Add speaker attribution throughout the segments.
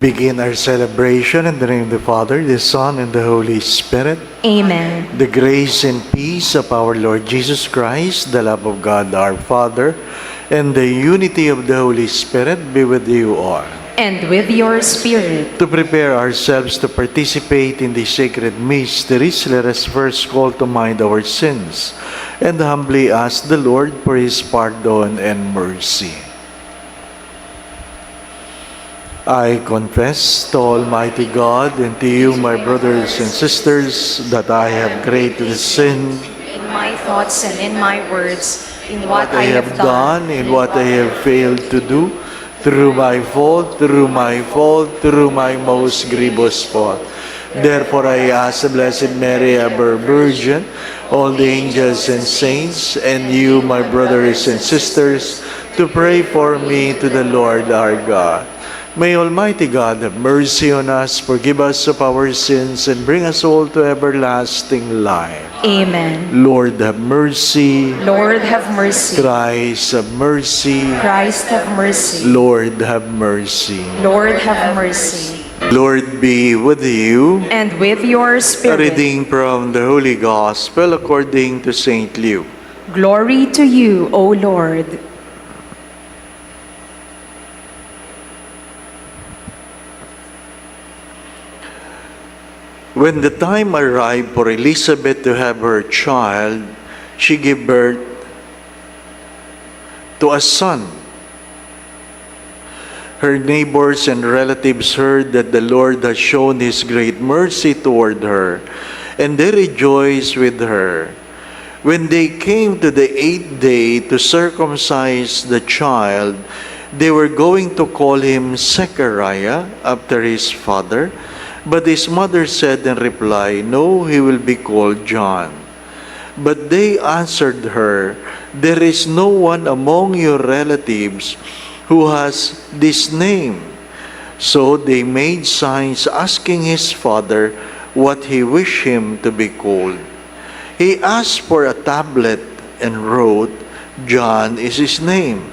Speaker 1: Begin our celebration in the name of the Father, the Son, and the Holy Spirit.
Speaker 2: Amen.
Speaker 1: The grace and peace of our Lord Jesus Christ, the love of God our Father, and the unity of the Holy Spirit be with you all.
Speaker 2: And with your spirit.
Speaker 1: To prepare ourselves to participate in the sacred mysteries, let us first call to mind our sins and humbly ask the Lord for His pardon and mercy. I confess to Almighty God and to you, my brothers and sisters, that I have greatly sinned
Speaker 2: In my thoughts and in my words, in what
Speaker 1: I have done, in what I have failed to do, through my fault, through my most grievous fault. Therefore I ask the Blessed Mary, ever Virgin, all the angels and saints, and you, my brothers and sisters, to pray for me to the Lord our God. May Almighty God have mercy on us, forgive us of our sins, and bring us all to everlasting life.
Speaker 2: Amen.
Speaker 1: Lord, have mercy.
Speaker 2: Lord, have mercy.
Speaker 1: Christ, have mercy.
Speaker 2: Christ, have mercy.
Speaker 1: Lord, have mercy.
Speaker 2: Lord, have mercy.
Speaker 1: Lord, be with you.
Speaker 2: And with your
Speaker 1: A
Speaker 2: spirit.
Speaker 1: reading from the Holy Gospel according to St. Luke.
Speaker 2: Glory to you, O Lord.
Speaker 1: When the time arrived for Elizabeth to have her child, she gave birth to a son. Her neighbors and relatives heard that the Lord had shown His great mercy toward her, and they rejoiced with her. When they came to the 8th day to circumcise the child, they were going to call him Zechariah after his father. But his mother said in reply, "No, he will be called John." But they answered her, "There is no one among your relatives who has this name." So they made signs asking his father what he wished him to be called. He asked for a tablet and wrote, "John is his name."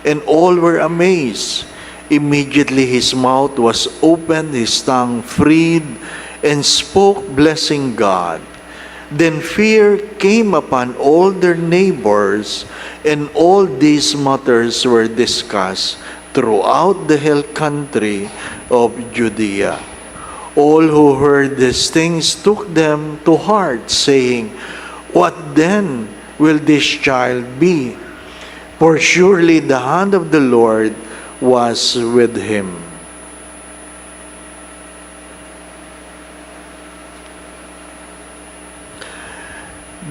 Speaker 1: And all were amazed. Immediately his mouth was opened, his tongue freed, and spoke, blessing God. Then fear came upon all their neighbors, and all these matters were discussed throughout the hill country of Judea. All who heard these things took them to heart, saying, "What then will this child be?" For surely the hand of the Lord was with him.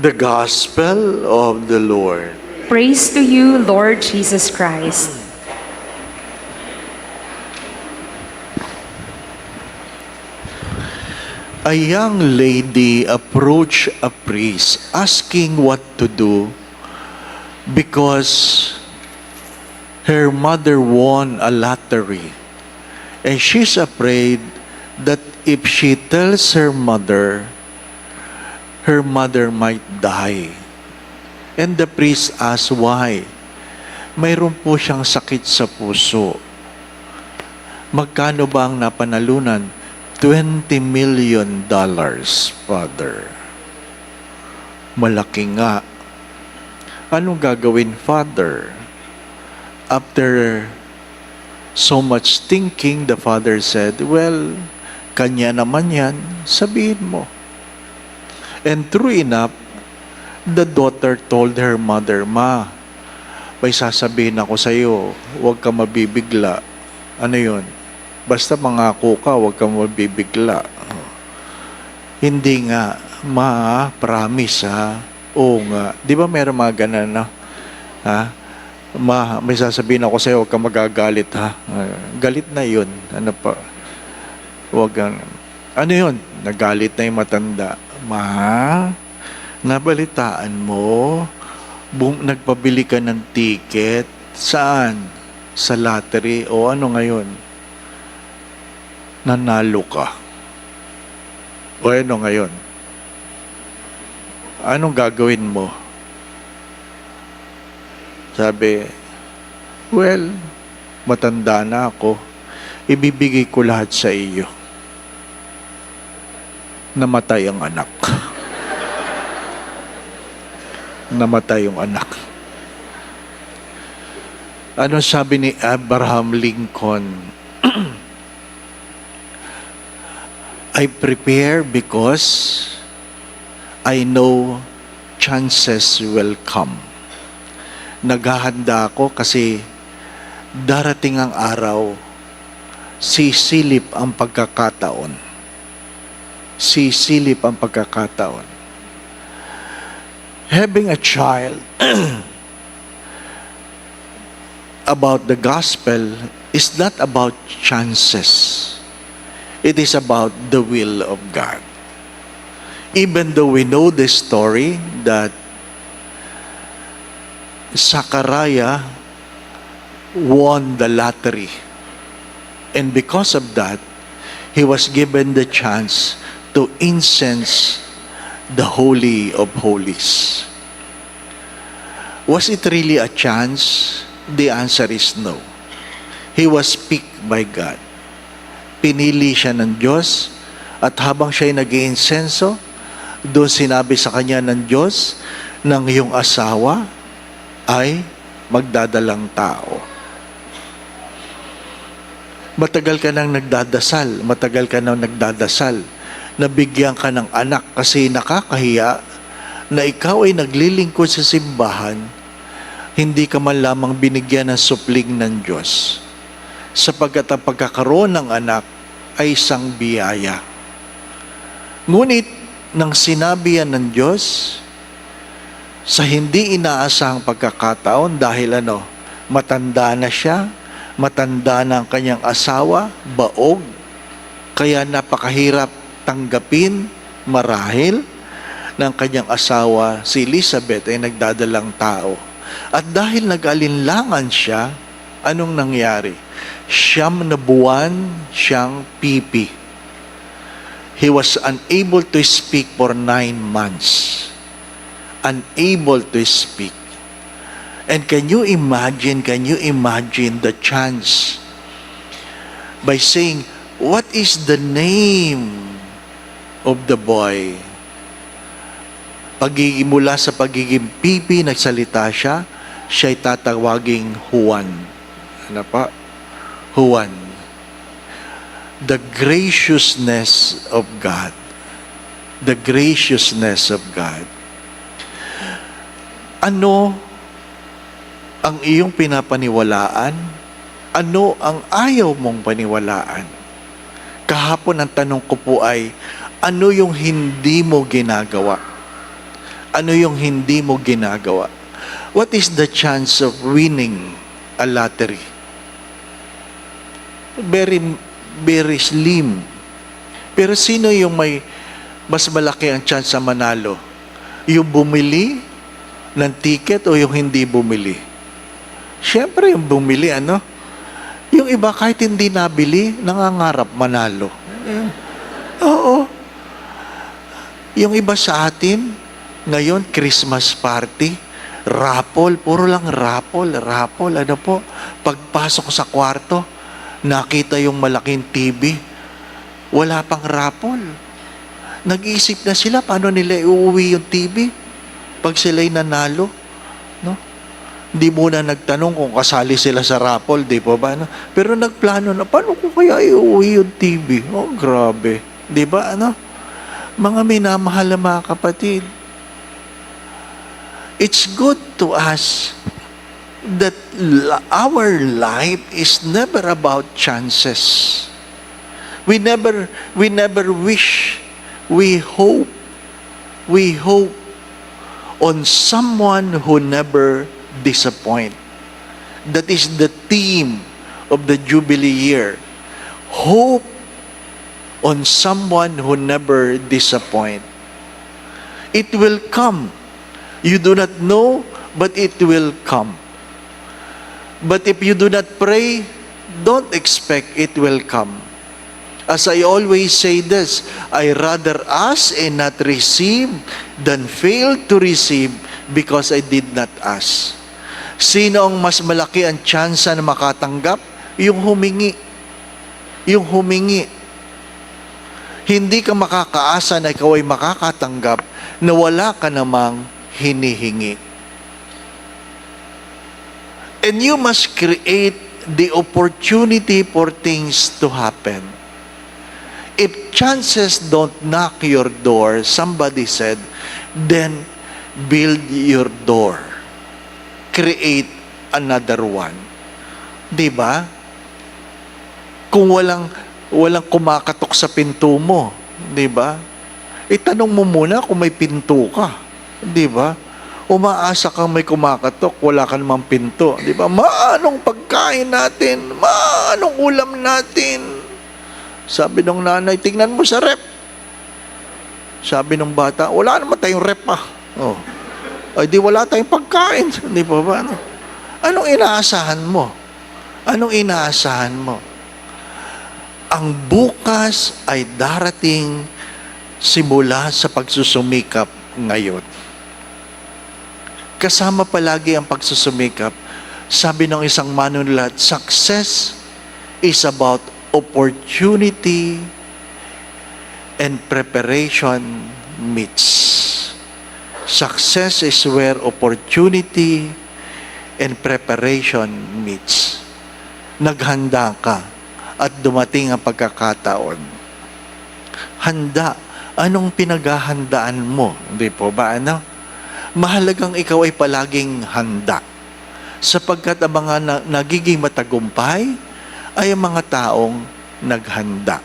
Speaker 1: The Gospel of the Lord.
Speaker 2: Praise to you, Lord Jesus Christ.
Speaker 1: A young lady approached a priest asking what to do because her mother won a lottery, and she's afraid that if she tells her mother might die. And the priest asked why. Mayroon po siyang sakit sa puso. Magkano ba ang napanalunan? $20 million, Father. Malaki nga. Anong gagawin, Father? After so much thinking, the father said, "Well, kanya naman yan, sabihin mo." And true enough, the daughter told her mother, "Ma, may sasabihin ako sa iyo, huwag ka mabibigla." Ano yun? Basta mangako ka, huwag ka mabibigla. Hindi nga, "Ma, promise ha." Oo nga. Di ba meron mga ganun, no? Ha? "Ma, may sasabihin ako sa'yo, huwag kang magagalit ha." Galit na yun. Ano pa? Huwag kang... Ano yun? Nagalit na yung matanda. "Ma, nabalitaan mo, nagpabili ka ng ticket. Saan? Sa lottery. O ano ngayon? Nanalo ka. O ano ngayon? Anong gagawin mo?" Sabi, "Well, matanda na ako. ibibigay ko lahat sa iyo. Namatay ang anak. Namatay yung anak. Ano sabi ni Abraham Lincoln? I prepare because I know chances will come. Naghahanda ako kasi darating ang araw, sisilip ang pagkakataon. Sisilip ang pagkakataon. Having a child about the gospel is not about chances. It is about the will of God. Even though we know the story that Zachariah won the lottery, and because of that, he was given the chance to incense the Holy of Holies. Was it really a chance? The answer is no. He was picked by God. Pinili siya ng Diyos, at habang siya'y nag-iinsenso, doon sinabi sa kanya ng Diyos, ng iyong asawa ay magdadalang tao. Matagal ka nang nagdadasal, nabigyan ka ng anak kasi nakakahiya na ikaw ay naglilingkod sa simbahan, hindi ka man lamang binigyan ng supling ng Diyos. Sapagkat ang pagkakaroon ng anak ay isang biyaya. Ngunit, nang sinabi yan ng Diyos, sa hindi inaasahang pagkakataon, dahil matanda na siya, matanda na ang kanyang asawa, baog, kaya napakahirap tanggapin, marahil, ng kanyang asawa, si Elizabeth ay nagdadalang tao. At dahil nag-alinlangan siya, anong nangyari? 9 na buwan siyang pipi. He was unable to speak for 9 months. Unable to speak. And can you imagine the chance by saying, what is the name of the boy? Mula sa pagiging pipi, nagsalita siya, siya'y tatawaging Juan. Ano pa? Juan. The graciousness of God. The graciousness of God. Ano ang iyong pinapaniwalaan? Ano ang ayaw mong paniwalaan? Kahapon ang tanong ko po ay, ano yung hindi mo ginagawa? Ano yung hindi mo ginagawa? What is the chance of winning a lottery? Very, very slim. Pero sino yung may mas malaki ang chance sa manalo? Yung bumili ng ticket o yung hindi bumili? Siyempre yung bumili, Yung iba kahit hindi nabili, nangangarap manalo. Oo. Yung iba sa atin, ngayon, Christmas party, raffle, puro lang raffle. Pagpasok sa kwarto, nakita yung malaking TV, wala pang raffle. Nag-iisip na sila, paano nila iuwi yung TV pag sila'y nanalo, no? Hindi muna nagtanong kung kasali sila sa raffle, di ba ba? Pero nagplano na, paano ko kaya iuwi yung TV? Oh, grabe. Di ba, Mga minamahal na mga kapatid, it's good to us that our life is never about chances. We never wish, we hope on someone who never disappoint. That is the theme of the Jubilee year. Hope on someone who never disappoint. It will come. You do not know, but it will come. But if you do not pray, don't expect it will come. As I always say this, I rather ask and not receive than fail to receive because I did not ask. Sino ang mas malaki ang tsansa na makatanggap? Yung humingi. yung humingi. Hindi ka makakaasa na ikaw ay makakatanggap na wala ka namang hinihingi. And you must create the opportunity for things to happen. If chances don't knock your door, somebody said, then build your door. Create another one. Di ba? Kung walang kumakatok sa pinto mo, di ba? Itanong mo muna kung may pinto ka. Di ba? Umaasa kang may kumakatok, wala ka namang pinto. Di ba? Maanong pagkain natin? Maanong ulam natin? Sabi ng nanay, tingnan mo sa rep. Sabi ng bata, wala naman tayong rep ah. Oh. Ay di wala tayong pagkain. Di ba ba? Anong inaasahan mo? Anong inaasahan mo? Ang bukas ay darating simula sa pagsusumikap ngayon. Kasama palagi ang pagsusumikap. Sabi ng isang manunulat, success is about opportunity and preparation meets. Success is where opportunity and preparation meets. Naghanda ka at dumating ang pagkakataon. Handa. Anong pinaghahandaan mo? Hindi po ba? Mahalagang ikaw ay palaging handa. Sapagkat ang mga nagiging matagumpay ay ang mga taong naghanda.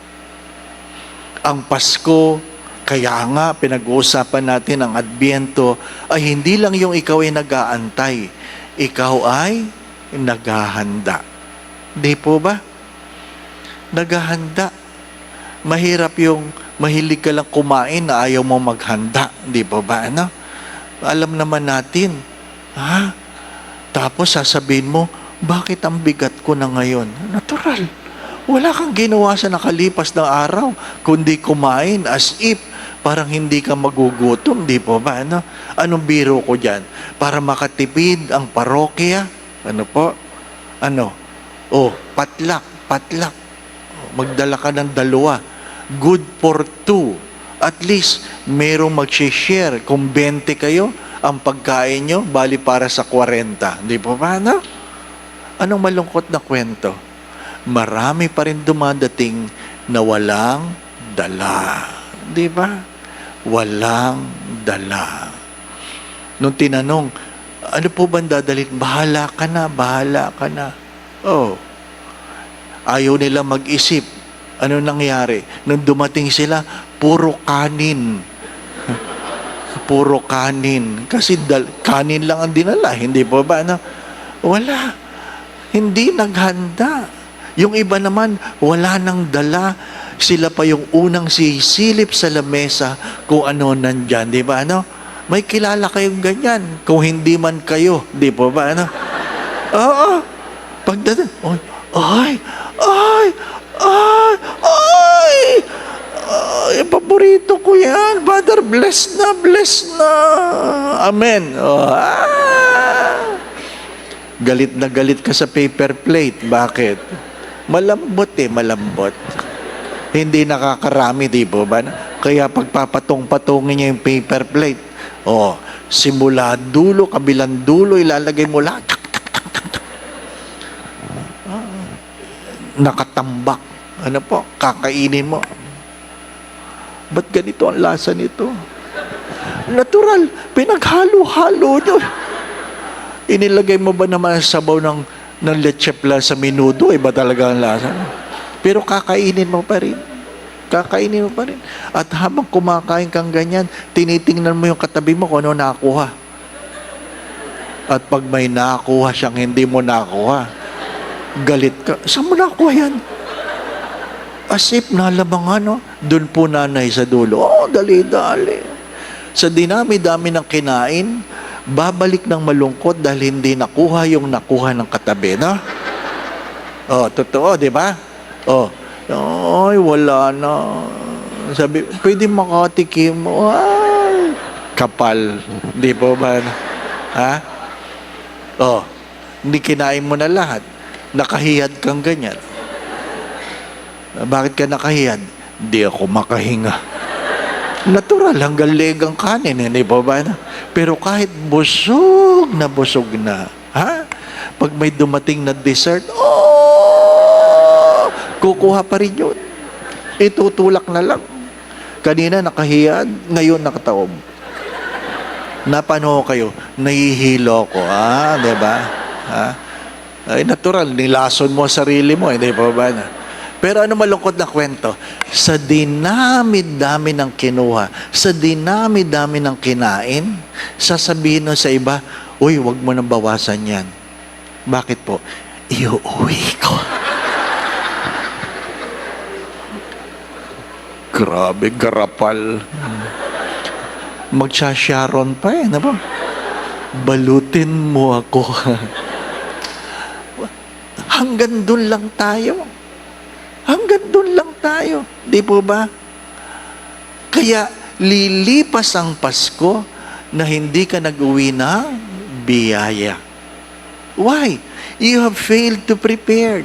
Speaker 1: Ang Pasko, kaya nga pinag-uusapan natin ang Adbyento, ay hindi lang yung ikaw ay nag-aantay, ikaw ay naghahanda. Di po ba? Naghahanda. Mahirap yung mahilig ka lang kumain na ayaw mo maghanda. Di po ba? Alam naman natin. Ha? Tapos sasabihin mo, bakit ang bigat ko na ngayon? Natural. Wala kang ginawa sa nakalipas na araw, kundi kumain as if parang hindi ka magugutom, di po ba? Anong biro ko dyan? Para makatipid ang parokya? Ano po? Patlak. Magdala ka ng 2. Good for 2. At least, merong mag-share. Kung 20 kayo, ang pagkain nyo, bali para sa 40. Di po ba? Anong malungkot na kwento? Marami pa rin dumadating na walang dala. Di ba? Walang dala. Nung tinanong, ano po ba dadalhin? Bahala ka na. Oh. Ayaw nila mag-isip. Ano nangyari? Nung dumating sila, puro kanin. Puro kanin. Kasi kanin lang ang dinala. Hindi po ba? Wala. Hindi naghanda. Yung iba naman, wala nang dala. Sila pa yung unang sisilip sa lamesa kung ano nandyan. Di ba? May kilala kayong ganyan. Kung hindi man kayo. Di po ba? Oo. Pagdating, paborito ko yan. Father, bless na. Amen. Galit na galit ka sa paper plate. Bakit? Malambot. Hindi nakakarami, di po ba? Kaya pagpapatong-patongin niya yung paper plate, simula dulo, kabilang dulo, ilalagay mo lahat. Nakatambak. Ano po? Kakainin mo. Ba't ganito ang lasa nito? Natural. Pinaghalo-halo nyo. Inilagay mo ba naman sa sabaw ng leche plan sa menudo? Iba talaga ang lasa. Pero kakainin mo pa rin. At habang kumakain kang ganyan, tinitingnan mo yung katabi mo kung ano nakakuha. At pag may nakakuha siyang hindi mo nakakuha, galit ka. Saan mo nakakuha yan? As if nalabangan, doon po nanay sa dulo. Dali-dali. Sa dinami-dami ng kinain, babalik ng malungkot dahil hindi nakuha yung nakuha ng katabi, totoo, di ba? Ay, wala na. Sabi, pwede makatikim mo. Ay, kapal. Di po ba? Ha? Hindi kinain mo na lahat. Nakahiyad kang ganyan. Bakit ka nakahiyan? Di ako makahinga. Natural, hanggang legang kanin, hindi pa ba? Pero kahit busog na, ha? Pag may dumating na dessert, kukuha pa rin yun. Itutulak na lang. Kanina nakahiyan, ngayon nakataob. Napano kayo? Nahihilo ko. Di ba? Ay, natural, nilason mo sarili mo, hindi pa ba? Pero ano malungkot na kwento? Sa dinami-dami ng kinuha, sa dinami-dami ng kinain, sasabihin nun sa iba, uy, wag mo nang bawasan yan. Bakit po? Iuuwi ko. Grabe, garapal. Magsasharon pa ano ba? Balutin mo ako. Hanggang dun lang tayo. Hanggang dun lang tayo. Di po ba? Kaya lilipas ang Pasko na hindi ka nag-uwi ng biyaya. Why? You have failed to prepare.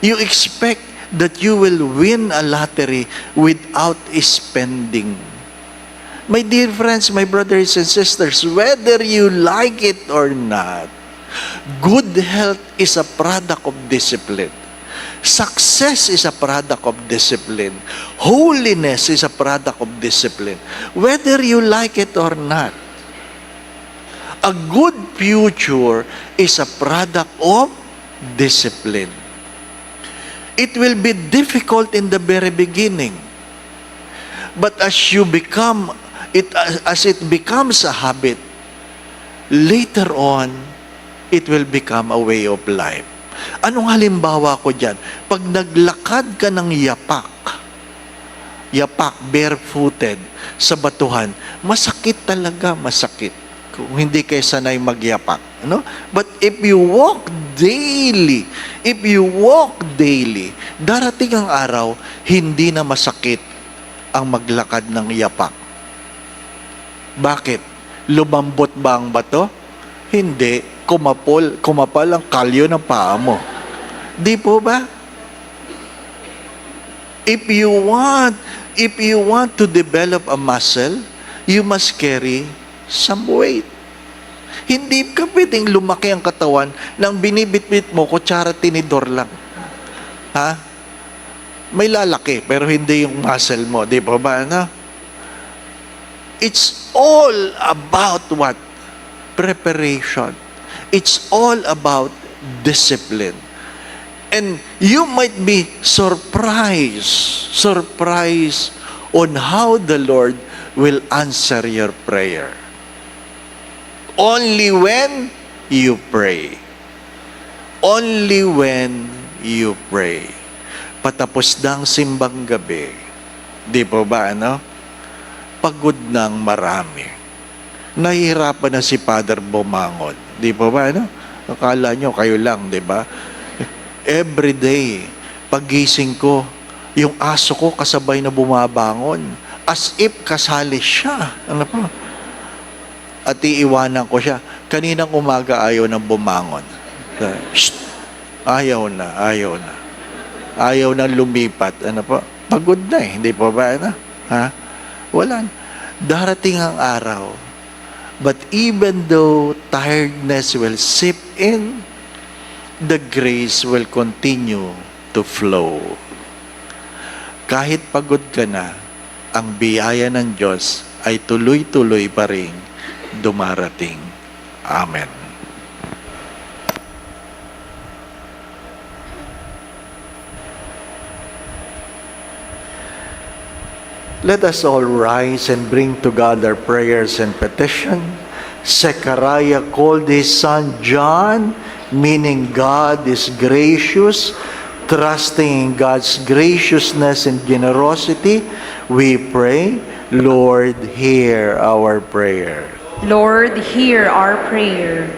Speaker 1: You expect that you will win a lottery without spending. My dear friends, my brothers and sisters, whether you like it or not, good health is a product of discipline. Success is a product of discipline. Holiness is a product of discipline. Whether you like it or not, a good future is a product of discipline. It will be difficult in the very beginning. But as it becomes a habit, later on, it will become a way of life. Anong halimbawa ko dyan? Pag naglakad ka ng yapak, barefooted, sa batuhan, masakit talaga, masakit. Kung hindi kayo sanay magyapak. No? But if you walk daily, darating ang araw, hindi na masakit ang maglakad ng yapak. Bakit? Lumambot ba ang bato? Hindi. Kumapal ang kalyo ng paa mo. Di po ba? If you want to develop a muscle, you must carry some weight. Hindi ka pwedeng lumaki ang katawan nang binibitbit mo, kutsara tinidor lang. Ha? May lalaki, pero hindi yung muscle mo. Di ba ba? No? It's all about what? Preparation. It's all about discipline. And you might be surprised on how the Lord will answer your prayer. Only when you pray. Only when you pray. Patapos ng simbang gabi. Di po ba, ano? Pagod ng marami. Nahihirapan na si Father bumangon. Di po ba, ano? Akala nyo, kayo lang, di ba? Every day, pagising ko, yung aso ko kasabay na bumabangon. As if kasali siya. Ano po? At iiwanan ko siya. Kaninang umaga ayaw nang bumangon. Shh! Ayaw na. Ayaw na lumipat. Ano po? Pagod na eh. Hindi po ba? Ano? Ha? Wala. Darating ang araw. But even though tiredness will seep in, the grace will continue to flow. Kahit pagod ka na, ang biyaya ng Diyos ay tuloy-tuloy pa rin dumarating. Amen. Let us all rise and bring to God our prayers and petition. Zechariah called his son John, meaning God is gracious. Trusting in God's graciousness and generosity, we pray, Lord, hear our prayer.
Speaker 2: Lord, hear our prayer.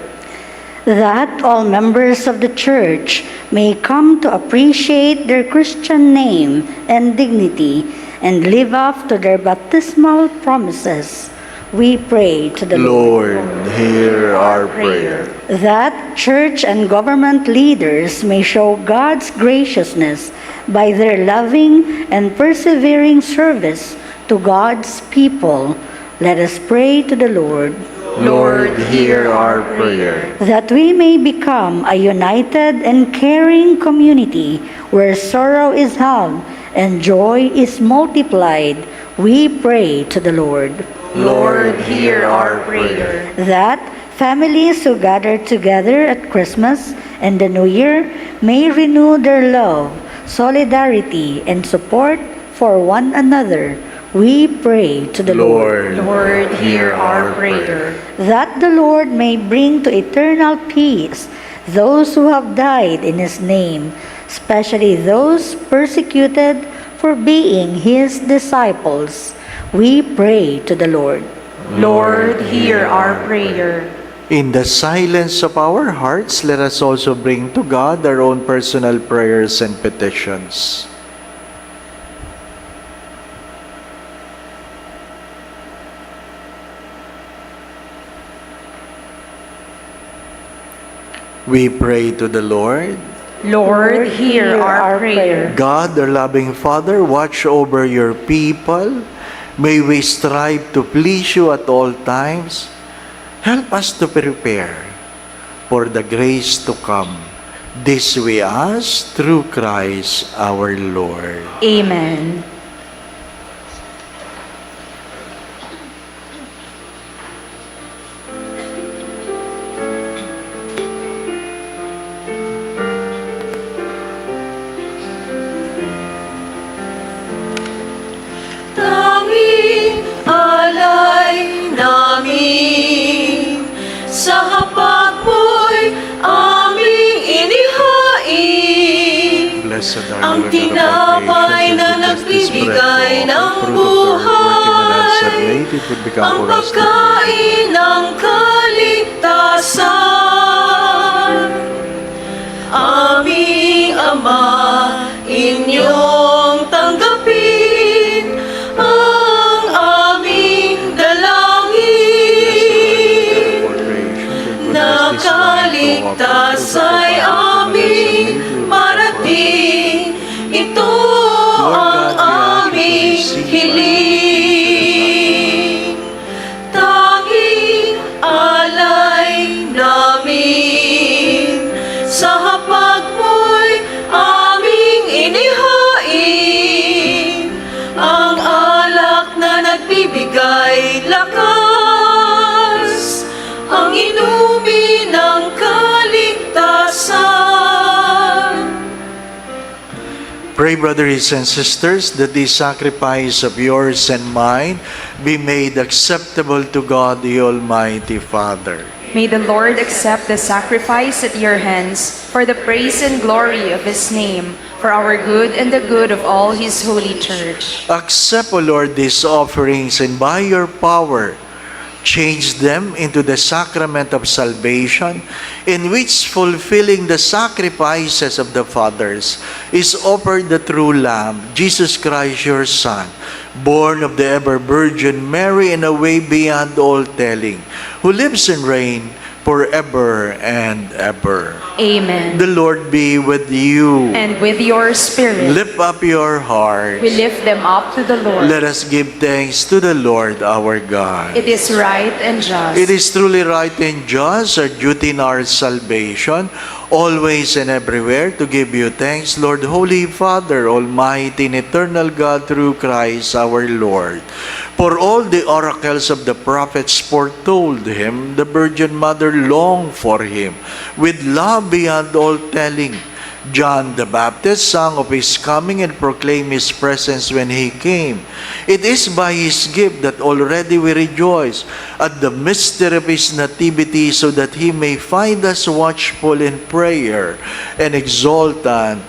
Speaker 3: That all members of the Church may come to appreciate their Christian name and dignity and live up to their baptismal promises. we pray to the Lord.
Speaker 1: Lord, hear our prayer.
Speaker 3: That church and government leaders may show God's graciousness by their loving and persevering service to God's people. Let us pray to the Lord.
Speaker 1: Lord, hear our prayer.
Speaker 3: That we may become a united and caring community where sorrow is halved and joy is multiplied, we pray to the Lord.
Speaker 2: Lord, hear our prayer.
Speaker 3: That families who gather together at Christmas and the New Year may renew their love, solidarity, and support for one another, we pray to the Lord.
Speaker 2: Lord, hear our prayer.
Speaker 3: That the Lord may bring to eternal peace those who have died in His name, especially those persecuted for being His disciples. We pray to the Lord.
Speaker 2: Lord, hear our prayer.
Speaker 1: In the silence of our hearts, let us also bring to God our own personal prayers and petitions. We pray to the Lord.
Speaker 2: Lord, hear our prayer.
Speaker 1: God, our loving Father, watch over your people. May we strive to please you at all times. Help us to prepare for the grace to come. This we ask through Christ our Lord.
Speaker 2: Amen.
Speaker 4: Tanging alay namin sa hapag mo'y aming inihain.
Speaker 1: Blessed are
Speaker 4: Ang
Speaker 1: you, Lord,
Speaker 4: tinapay na nagbibigay ng buhay, ang pagkain ng kaligtasan. Aming Ama, inyong tanggapin ang aming dalangin. Na kaligtas ay aming marating, ito ang aming hiling. Tanging alay namin sa hapag mo'y aming inihain, ang alak na nagbibigay lakas, ang inumin ng kaligtasan.
Speaker 1: Pray, brothers and sisters, that this sacrifice of yours and mine be made acceptable to God, the Almighty Father.
Speaker 2: May the Lord accept the sacrifice at your hands for the praise and glory of His name, for our good and the good of all His holy church.
Speaker 1: Accept, O Lord, these offerings, and by your power, change them into the sacrament of salvation, in which, fulfilling the sacrifices of the fathers, is offered the true Lamb, Jesus Christ, your Son, born of the ever-Virgin Mary in a way beyond all telling, who lives and reigns forever and ever.
Speaker 2: Amen.
Speaker 1: The Lord be with you.
Speaker 2: And with your spirit,
Speaker 1: Lift up your hearts.
Speaker 2: we lift them up to the Lord.
Speaker 1: Let us give thanks to the Lord our God.
Speaker 2: It is right and just.
Speaker 1: It is truly right and just, our duty in our salvation, always and everywhere to give you thanks, Lord, Holy Father, Almighty and eternal God, through Christ our Lord. For all the oracles of the prophets foretold him, the Virgin Mother longed for him, with love beyond all telling. John the Baptist sang of his coming and proclaimed his presence when he came. It is by his gift that already we rejoice at the mystery of his nativity, so that he may find us watchful in prayer and exultant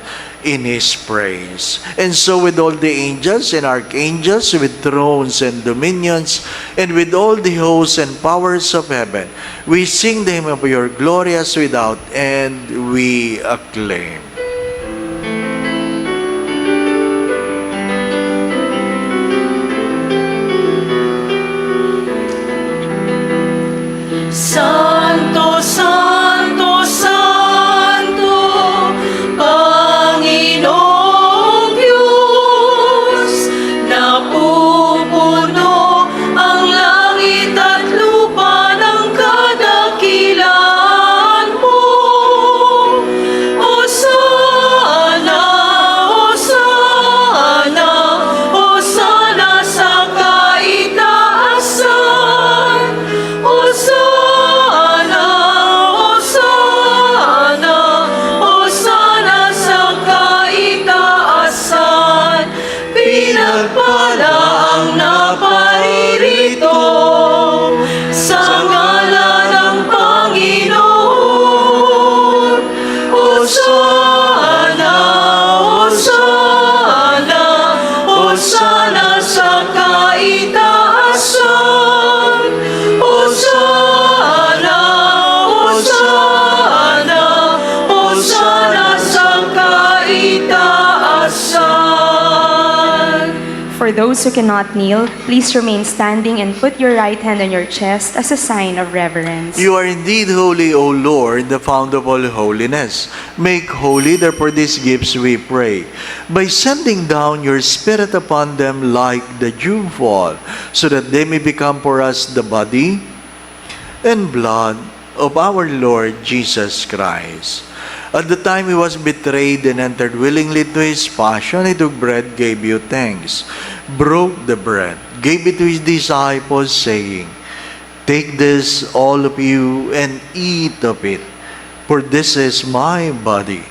Speaker 1: in his praise. And so with all the angels and archangels, with thrones and dominions, and with all the hosts and powers of heaven, we sing the hymn of your glorious without end, we acclaim.
Speaker 2: For those who cannot kneel, please remain standing and put your right hand on your chest as a sign of reverence.
Speaker 1: You are indeed holy, O Lord, the fount of all holiness. Make holy, therefore, these gifts, we pray, by sending down your Spirit upon them like the dewfall, so that they may become for us the body and blood of our Lord Jesus Christ. At the time he was betrayed and entered willingly to his passion, he took bread, gave you thanks, broke the bread, gave it to his disciples, saying, "Take this, all of you, and eat of it, for this is my body,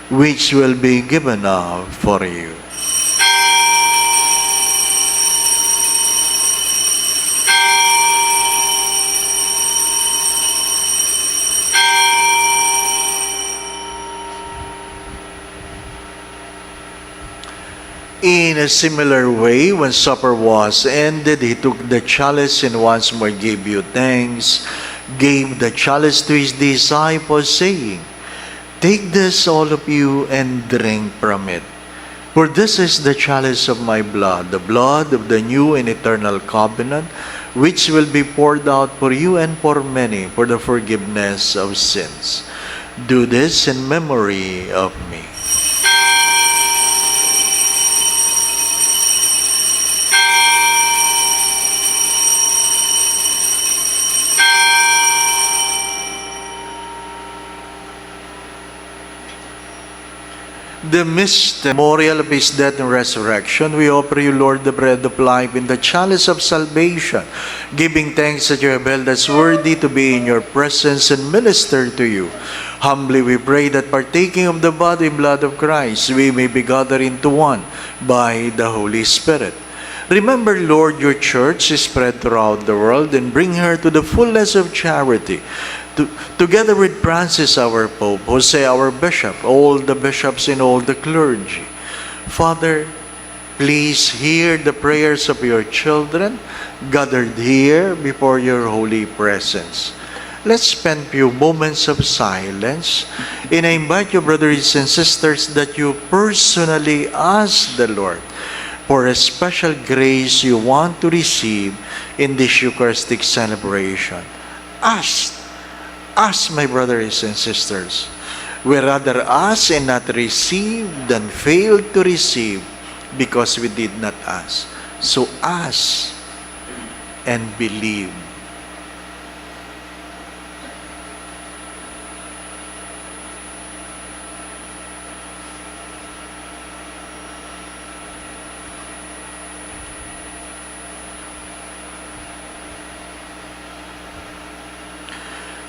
Speaker 1: which will be given up for you." In a similar way, when supper was ended, he took the chalice and once more gave you thanks, gave the chalice to his disciples, saying, "Take this, all of you, and drink from it. For this is the chalice of my blood, the blood of the new and eternal covenant, which will be poured out for you and for many for the forgiveness of sins. Do this in memory of me." The memorial of his death and resurrection, we offer you, Lord, the bread of life and the chalice of salvation, giving thanks that you have held us worthy to be in your presence and minister to you. Humbly we pray that partaking of the body and blood of Christ, we may be gathered into one by the Holy Spirit. Remember, Lord, your church is spread throughout the world and bring her to the fullness of charity. Together with Francis, our Pope, Jose, our Bishop, all the bishops and all the clergy. Father, please hear the prayers of your children gathered here before your holy presence. Let's spend few moments of silence, and I invite you, brothers and sisters, that you personally ask the Lord for a special grace you want to receive in this Eucharistic celebration. Ask, my brothers and sisters. We rather ask and not receive than fail to receive because we did not ask. So ask and believe.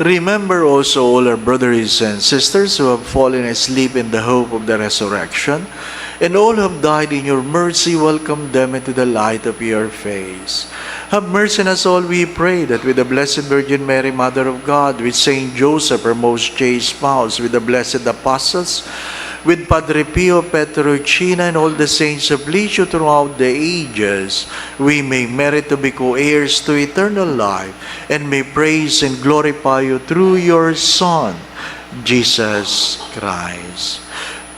Speaker 1: Remember also all our brothers and sisters who have fallen asleep in the hope of the resurrection, and all who have died in your mercy, welcome them into the light of your face. Have mercy on us all, we pray, that with the Blessed Virgin Mary, Mother of God, with Saint Joseph, her most chaste spouse, with the blessed apostles, with Padre Pio Petrocina and all the saints of Lisieux throughout the ages, we may merit to be co-heirs to eternal life, and may praise and glorify you through your Son, Jesus Christ.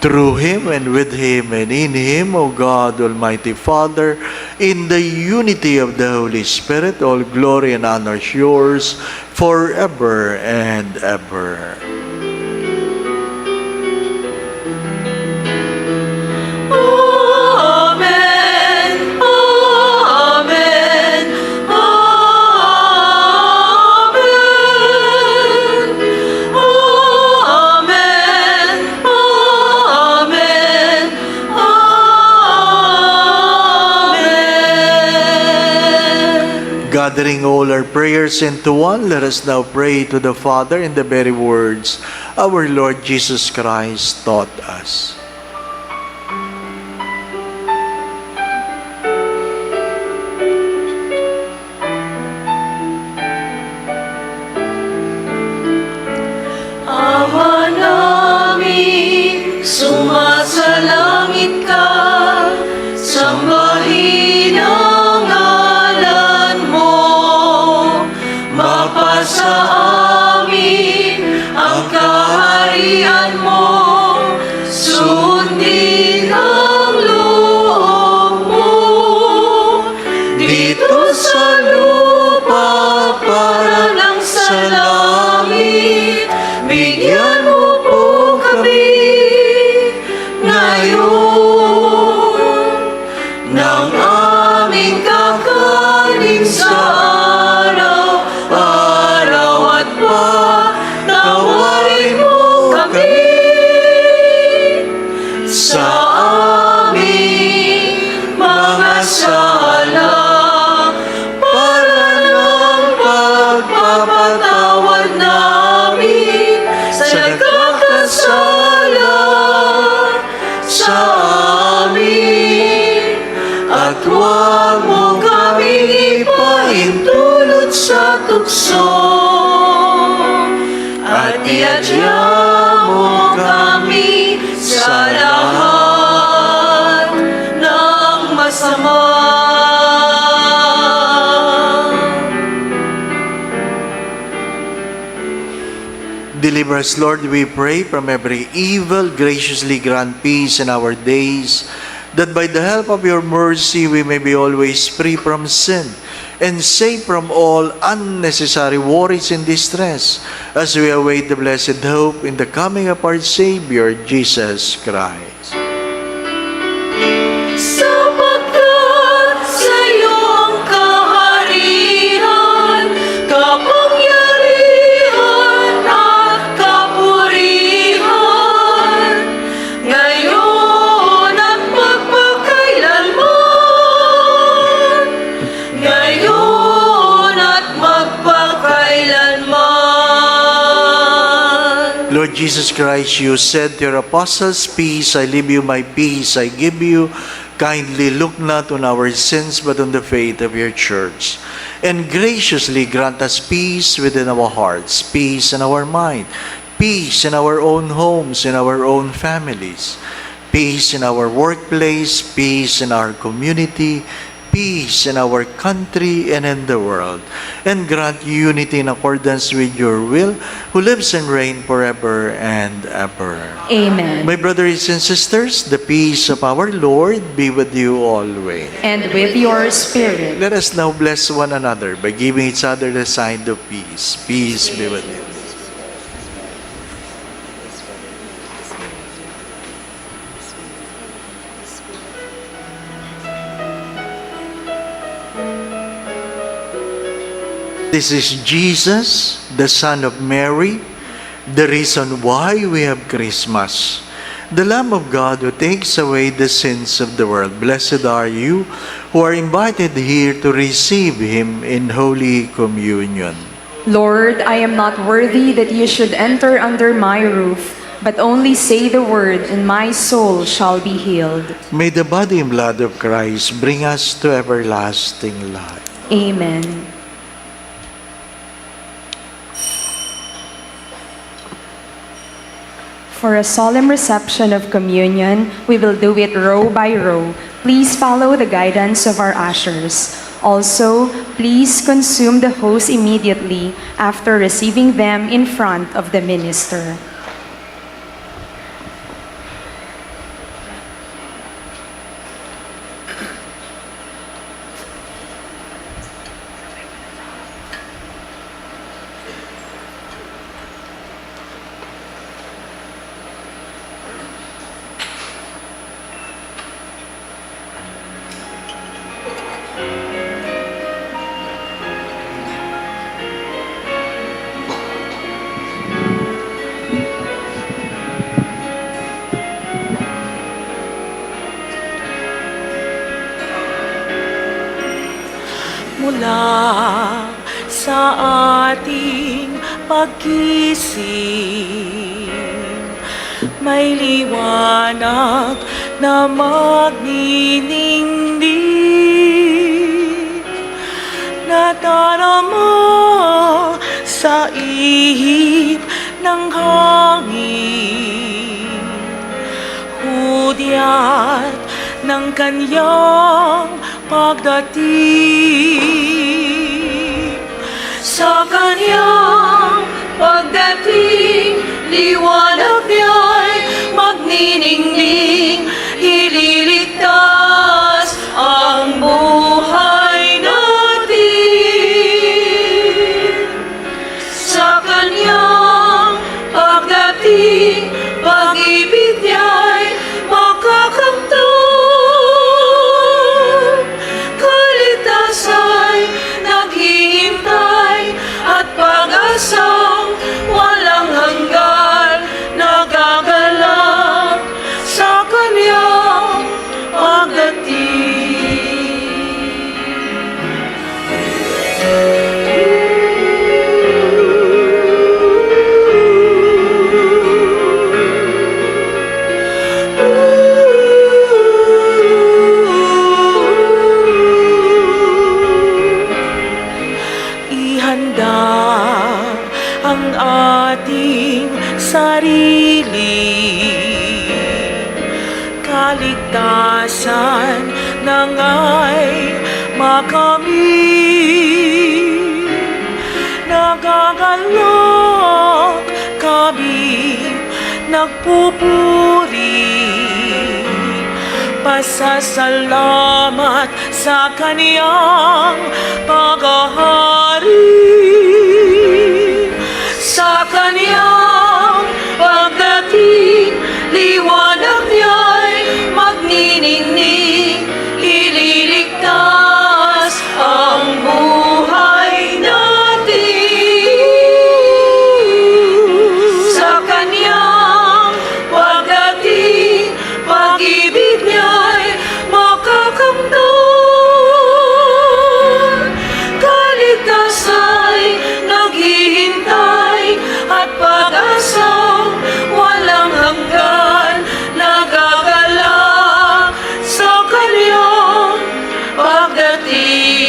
Speaker 1: Through him and with him and in him, O God, Almighty Father, in the unity of the Holy Spirit, all glory and honor is yours forever and ever. Gathering all our prayers into one, let us now pray to the Father in the very words our Lord Jesus Christ taught us.
Speaker 4: Ama namin, sumasalangit ka, sambahin ang ngalan mo. Mapasa amin ang kaharian mo,
Speaker 1: at huwag mo kaming ipahintulot sa tukso. At iadya mo kami sa lahat ng masama. Deliver us, Lord, we pray, from every evil. Graciously grant peace in our days, that by the help of your mercy we may be always free from sin and safe from all unnecessary worries and distress, as we await the blessed hope in the coming of our Savior, Jesus Christ.
Speaker 4: Sapagkat sa iyo ang kaharian, kapangyarihan at kapurihan, ngayon at magpakailanman. Ngayon at magpakailanman.
Speaker 1: Lord Jesus Christ, you said to your apostles, "Peace I leave you, my peace I give you." Kindly look not on our sins, but on the faith of your church. And graciously grant us peace within our hearts, peace in our mind, peace in our own homes, in our own families, peace in our workplace, peace in our community, peace in our country and in the world, and grant unity in accordance with your will, who lives and reigns forever and ever.
Speaker 2: Amen.
Speaker 1: My brothers and sisters, the peace of our Lord be with you always.
Speaker 2: And with your spirit.
Speaker 1: Let us now bless one another by giving each other the sign of peace. Peace be with you. This is Jesus, the Son of Mary, the reason why we have Christmas. The Lamb of God who takes away the sins of the world. Blessed are you who are invited here to receive Him in Holy Communion.
Speaker 2: Lord, I am not worthy that you should enter under my roof, but only say the word, and my soul shall be healed.
Speaker 1: May the body and blood of Christ bring us to everlasting life.
Speaker 2: Amen. For a solemn reception of communion, we will do it row by row. Please follow the guidance of our ushers. Also, please consume the host immediately after receiving them in front of the minister.
Speaker 4: Mula sa ating pagkising, may liwanag na magniningning, nadarama sa ihip ng hangin, hudyat ng kanyang pagdating. Sa kanyang pagdating, liwanag niya'y magniningning, ililigtas ang buhay natin. Sa kanyang pagdating, pag-ibig niya'y makakamtan. Pag-asang walang hanggan, nagagalak sa kanyang pagdating. nangay makamit. Nagagalak kami, nagpupuri, pasasalamat sa kaniyang paghahari. Sa kaniyang pagdating, liwanag niya'y magniningning, ililigtas ang buhay natin. Sa kaniyang pagdating, pag-ibig niya'y makakamtan. Kaligtasa'y naghihintay at pag-asang walang hanggan, nagagalak sa kaniyang pagdating.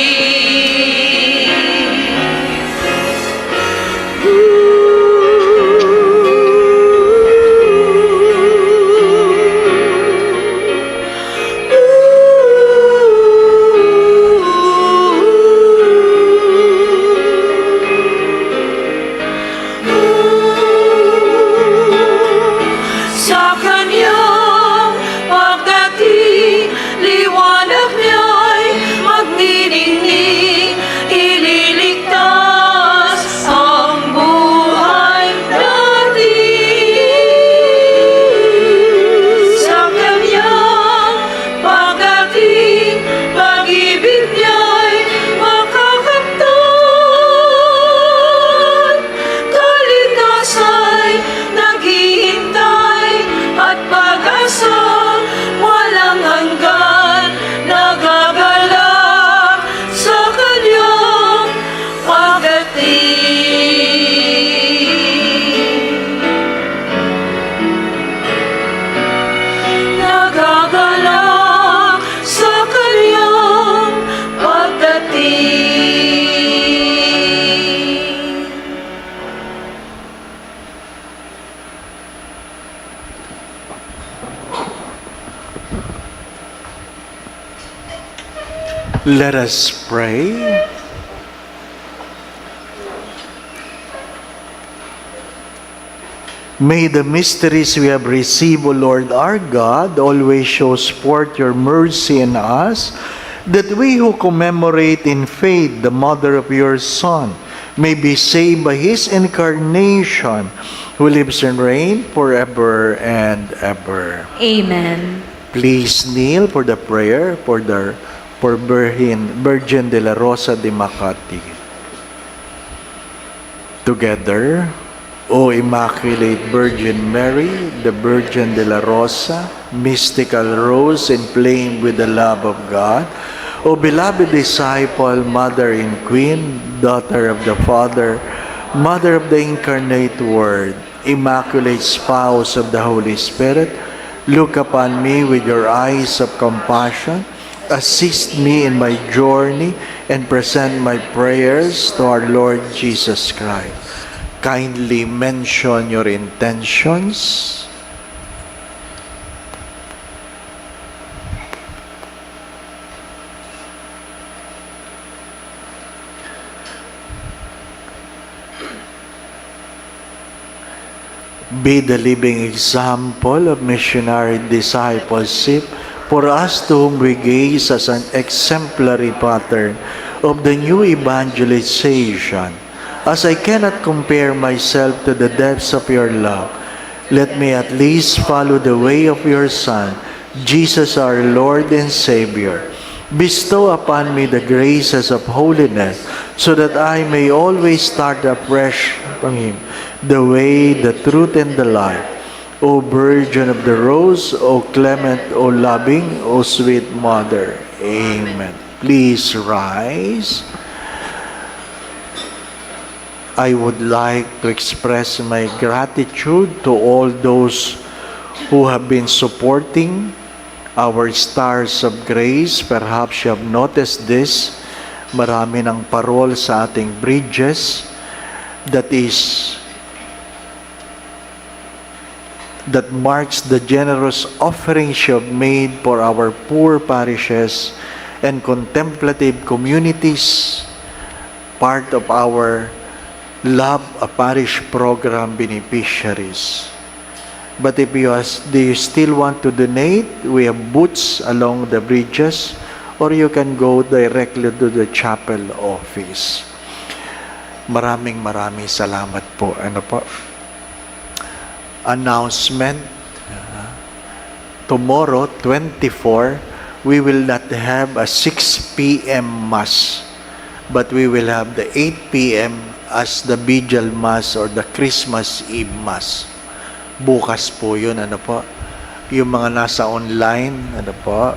Speaker 4: Sa kaniyang pagdating, liwanag niya'y magniningning, ililigtas ang buhay natin. Sa kaniyang pagdating, pag-ibig niya'y makakamtan. Kaligtasa'y naghihintay at pag-asang walang hanggan, nagagalak sa kaniyang pagdating. Nagagalak sa kaniyang pagdating.
Speaker 1: Let us pray. May the mysteries we have received, O Lord our God, always show forth your mercy in us, that we who commemorate in faith the mother of your Son may be saved by his incarnation, who lives and reigns forever and ever.
Speaker 2: Amen.
Speaker 1: Please kneel for the prayer for Virgin de la Rosa de Makati. Together, O Immaculate Virgin Mary, the Virgin de la Rosa, mystical rose inflamed with the love of God, O beloved disciple, Mother and Queen, Daughter of the Father, Mother of the Incarnate Word, Immaculate Spouse of the Holy Spirit, look upon me with your eyes of compassion, assist me in my journey, and present my prayers to our Lord Jesus Christ. Kindly mention your intentions. Be the living example of missionary discipleship for us to whom we gaze as an exemplary pattern of the new evangelization. As I cannot compare myself to the depths of your love, let me at least follow the way of your Son, Jesus our Lord and Savior. Bestow upon me the graces of holiness, so that I may always start afresh from Him, the way, the truth, and the life. O Virgin of the Rose, O clement, O loving, O sweet Mother. Amen. Please rise. I would like to express my gratitude to all those who have been supporting our Stars of Grace. Perhaps you have noticed this. Marami ng parol sa ating bridges. That is that marks the generous offerings you have made for our poor parishes and contemplative communities, part of our Love a Parish program beneficiaries. But if do you still want to donate, we have booths along the bridges, or you can go directly to the chapel office. Maraming salamat po. Ano po? Announcement. Tomorrow, 24, we will not have a 6 p.m. Mass, but we will have the 8 p.m. as the Vigil Mass or the Christmas Eve Mass. Bukas po yun, ano po? Yung mga nasa online, ano po?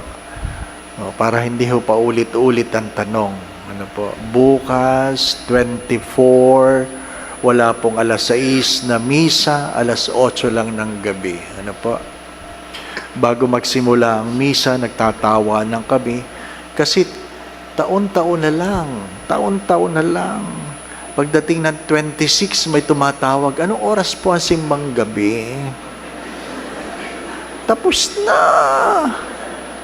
Speaker 1: Para hindi ho pa ulit-ulit ang tanong. Ano po? Bukas, 24, wala pong alas 6 na misa, alas 8 lang ng gabi. Ano po? Bago magsimula ang misa, nagtatawa ng kami kasi taon-taon na lang. Pagdating ng 26, may tumatawag, anong oras po ang simbang gabi? Tapos na!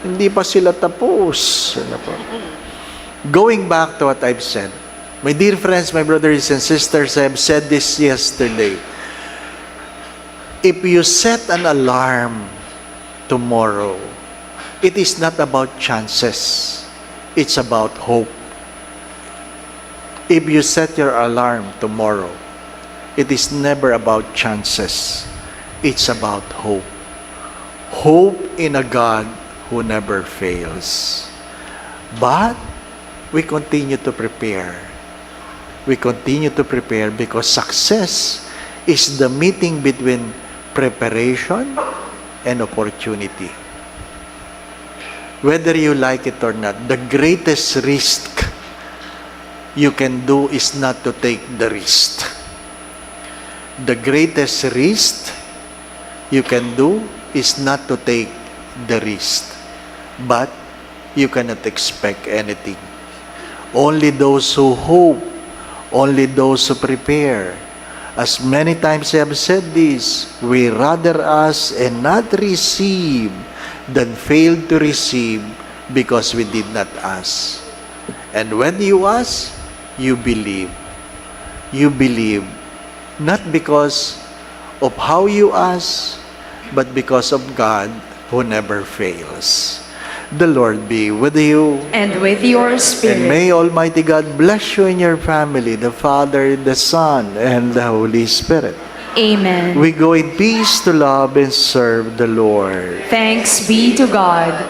Speaker 1: Hindi pa sila tapos. Ano po? Going back to what I've said, my dear friends, my brothers and sisters, I have said this yesterday. If you set an alarm tomorrow, it is not about chances. It's about hope. If you set your alarm tomorrow, it is never about chances. It's about hope. Hope in a God who never fails. But we continue to prepare. We continue to prepare because success is the meeting between preparation and opportunity. Whether you like it or not, the greatest risk you can do is not to take the risk. The greatest risk you can do is not to take the risk. But you cannot expect anything. Only those who hope, only those who prepare. As many times I have said this, we rather ask and not receive than fail to receive because we did not ask. And when you ask, you believe. You believe not because of how you ask, but because of God who never fails. The Lord be with you.
Speaker 2: And with your spirit.
Speaker 1: And may Almighty God bless you and your family, the Father, the Son, and the Holy Spirit.
Speaker 2: Amen.
Speaker 1: We go in peace to love and serve the Lord.
Speaker 2: Thanks be to God.